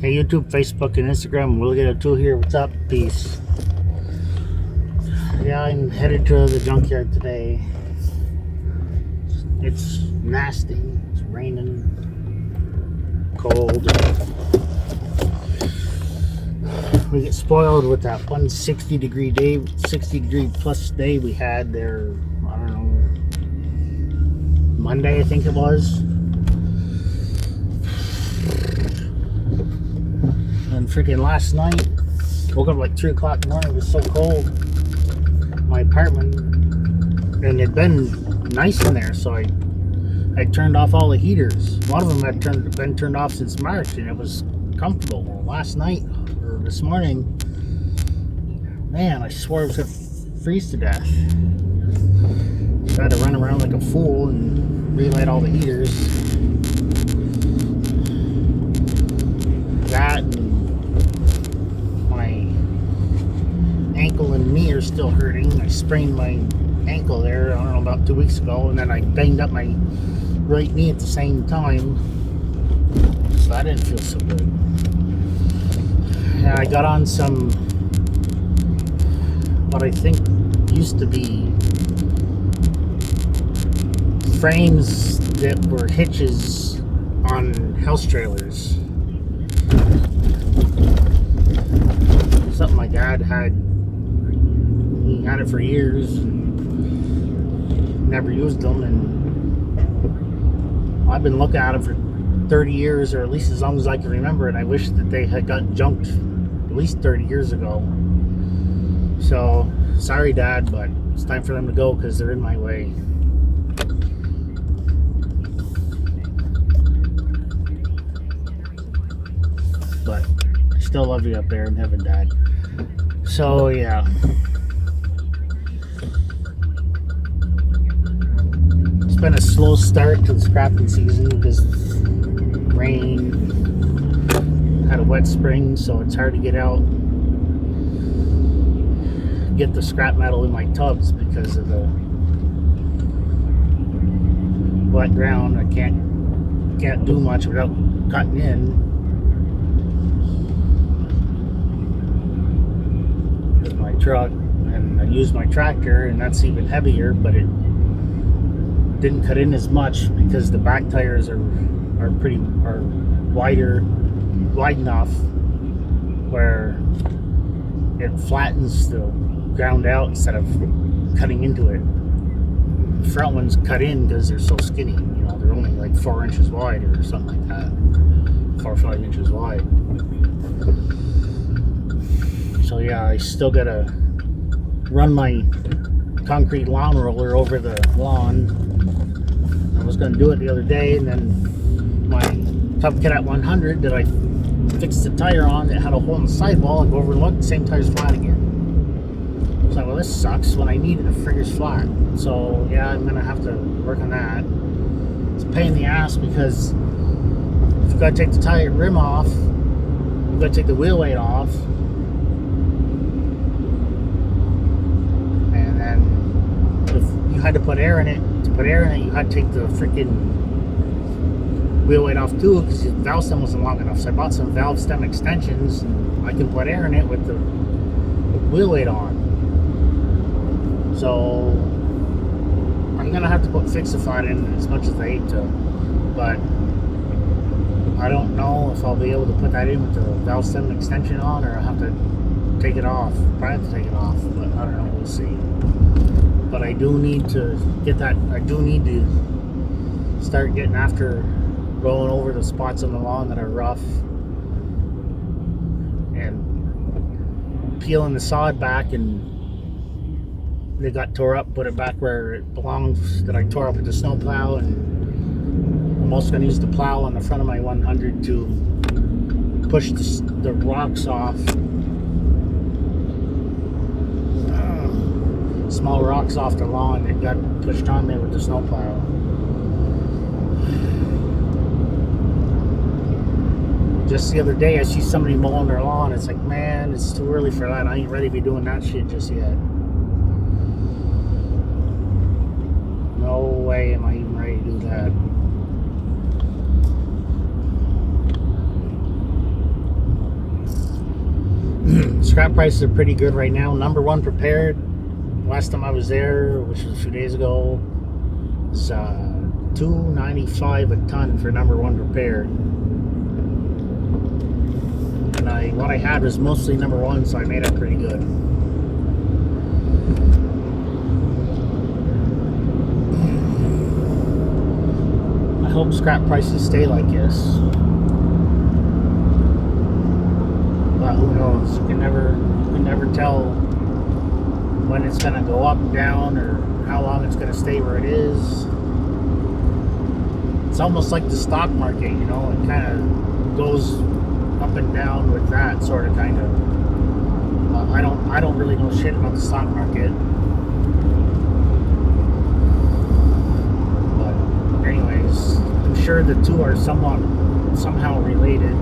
Hey, YouTube, Facebook, and Instagram. We'll get a two here. What's up? Peace. Yeah, I'm headed to the junkyard today. It's nasty. It's raining, cold. We get spoiled with that 160-degree day, 60-degree plus day we had there. I don't know, Monday I think it was. And freaking last night, woke up like 3 o'clock in the morning. It was so cold. My apartment, and it'd been nice in there, so I turned off all the heaters. One of them had been turned off since March, and it was comfortable. Well, last night or this morning, man, I swore I was gonna freeze to death. So I had to run around like a fool and relight all the heaters. That and ankle and knee are still hurting. I sprained my ankle there, I don't know, about 2 weeks ago, and then I banged up my right knee at the same time, so that didn't feel so good. And I got on some, what I think used to be frames that were hitches on house trailers. Something my dad had. He had it for years, never used them, and I've been looking at them for 30 years, or at least as long as I can remember, and I wish that they had got junked at least 30 years ago. So, sorry Dad, but it's time for them to go because they're in my way. But I still love you up there in heaven, Dad. So, yeah. It's been a slow start to the scrapping season because rain, had a wet spring, so it's hard to get out, get the scrap metal in my tubs because of the wet ground. I can't do much without cutting in with my truck, and I use my tractor, and that's even heavier, but it didn't cut in as much because the back tires are wide enough where it flattens the ground out instead of cutting into it. The front ones cut in because they're so skinny, they're only like 4 inches wide or something like that, 4 or 5 inches wide. So yeah, I still gotta run my concrete lawn roller over the lawn. I was going to do it the other day, and then my Top Cadet 100 that I fixed the tire on, that had a hole in the sidewall, and go over and look, the same tire's flat again. So, well, this sucks when I need it, the fricker's flat. So yeah, I'm going to have to work on that. It's a pain in the ass because you've got to take the tire rim off, you've got to take the wheel weight off, and then if you had to put air in it, you had to take the freaking wheel weight off too because the valve stem wasn't long enough. So I bought some valve stem extensions, and I can put air in it with the wheel weight on. So I'm gonna have to put Fixify in as much as I hate to, but I don't know if I'll be able to put that in with the valve stem extension on, or I'll have to take it off. Probably have to take it off, but I don't know, we'll see. But I do need to get that. I do need to start getting after rolling over the spots on the lawn that are rough and peeling the sod back, and they got tore up, put it back where it belongs, that I tore up with the snow plow. And I'm also going to use the plow on the front of my 100 to push the rocks off. Small rocks off the lawn that got pushed on me with the snowplow. Just the other day, I see somebody mowing their lawn. It's like, man, it's too early for that. I ain't ready to be doing that shit just yet. No way am I even ready to do that. Scrap prices are pretty good right now. Number one prepared, last time I was there, which was a few days ago, was $295 a ton for number one prepared. And what I had was mostly number one, so I made it pretty good. I hope scrap prices stay like this. But who knows? You can never tell when it's gonna go up, down, or how long it's gonna stay where it is. It's almost like the stock market, you know, it kind of goes up and down with that sort of kind of. I don't really know shit about the stock market. But anyways, I'm sure the two are somehow related.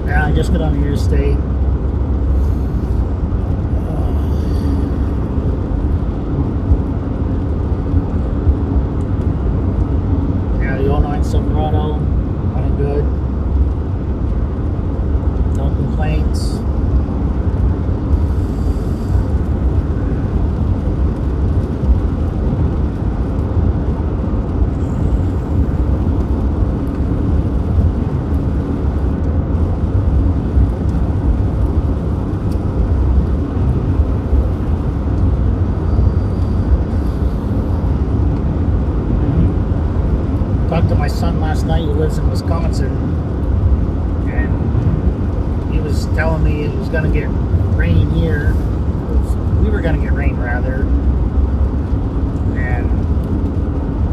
Yeah, I just got on the interstate. Yeah, the 09 Silverado, running good. No complaints. Talked to my son last night who lives in Wisconsin, and he was telling me it was going to get rain here. We were going to get rain rather, and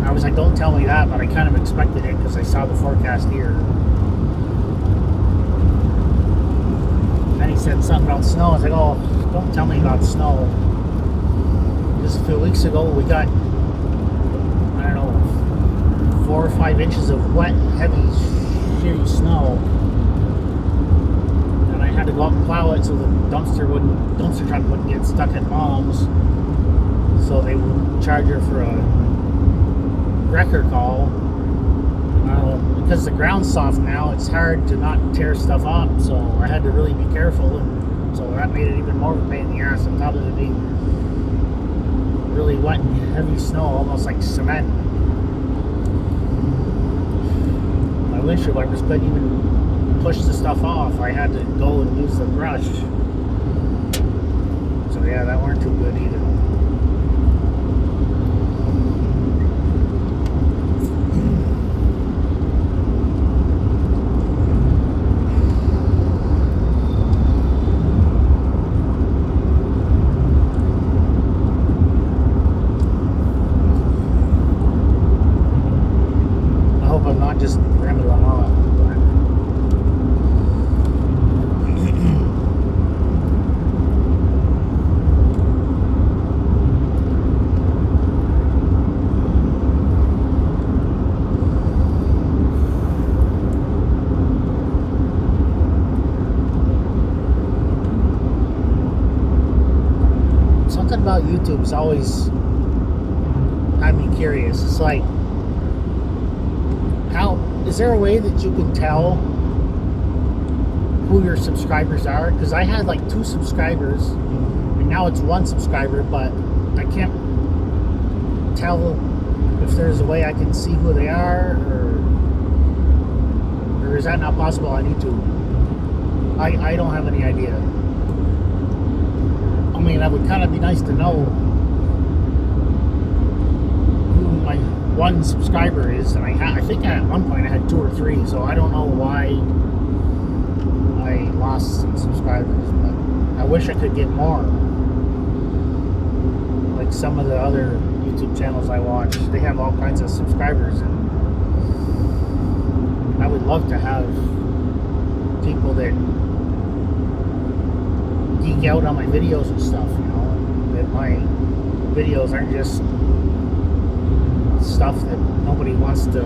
I was like, don't tell me that, but I kind of expected it because I saw the forecast here. Then he said something about snow. I was like, oh, don't tell me about snow. Just a few weeks ago we got, I don't know, 4 or 5 inches of wet, heavy, shitty snow, and I had to go up and plow it so the dumpster truck wouldn't get stuck at Mom's, so they would charge her for a wrecker call. Because the ground's soft now, it's hard to not tear stuff up, so I had to really be careful, and so that made it even more of a pain in the ass on top of it being really wet and heavy snow, almost like cement. Windshield wipers couldn't even push the stuff off. I had to go and use the brush. So yeah, that weren't too good either. I hope I'm not just rambling on. Something about YouTube's always had me curious. It's like, is there a way that you can tell who your subscribers are? Because I had like 2 subscribers, and now it's 1 subscriber, but I can't tell if there's a way I can see who they are, or is that not possible on YouTube? I don't have any idea. I mean, that would kind of be nice to know who my 1 subscriber is, and I think at one point I had 2 or 3, so I don't know why I lost some subscribers, but I wish I could get more. Like some of the other YouTube channels I watch, they have all kinds of subscribers, and I would love to have people that geek out on my videos and stuff, you know, that my videos aren't just stuff that nobody wants to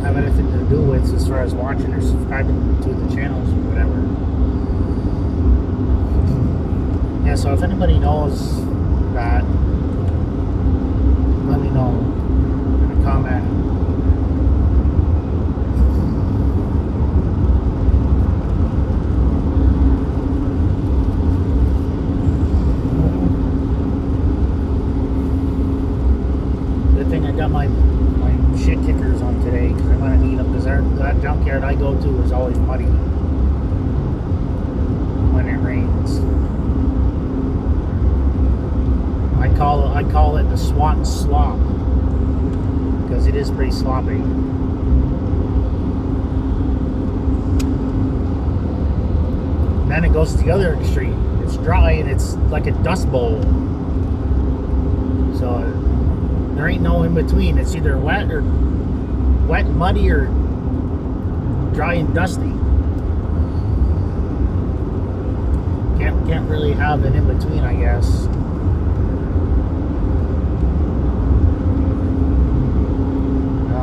have anything to do with as far as watching or subscribing to the channels or whatever. Yeah, so if anybody knows that, let me know in a comment. my shit kickers on today because I'm gonna need them because that junkyard I go to is always muddy when it rains. I call it the Swan Slop because it is pretty sloppy. And then it goes to the other extreme. It's dry and it's like a dust bowl. So there ain't no in between. It's either wet, muddy, or dry and dusty. Can't really have an in between, I guess.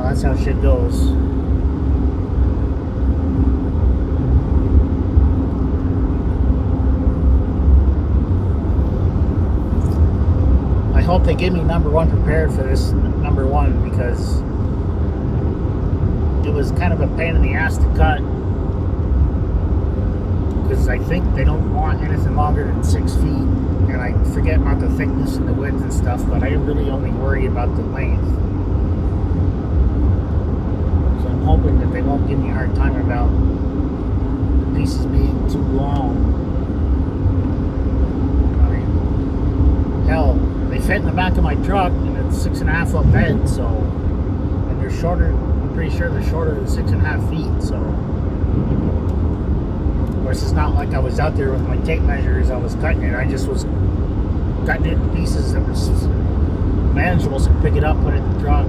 That's how shit goes. I hope they give me number one prepared for this number one because it was kind of a pain in the ass to cut. Because I think they don't want anything longer than 6 feet. And I forget about the thickness and the width and stuff, but I really only worry about the length. I'm hoping that they won't give me a hard time about the pieces being too long. I mean, hell, they fit in the back of my truck and it's 6.5 foot bed, so, and they're shorter, I'm pretty sure they're shorter than 6.5 feet, so. Of course, it's not like I was out there with my tape measures, I was cutting it, I just was cutting it in pieces that was manageable so I could pick it up, put it in the truck.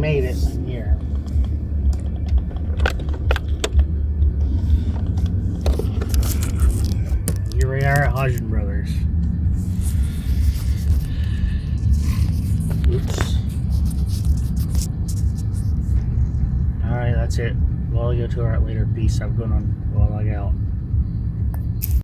made it here. Lodgen Brothers. Oops. Alright, that's it. Well, I'll go to her later. Peace. Have a good one. Well, I out.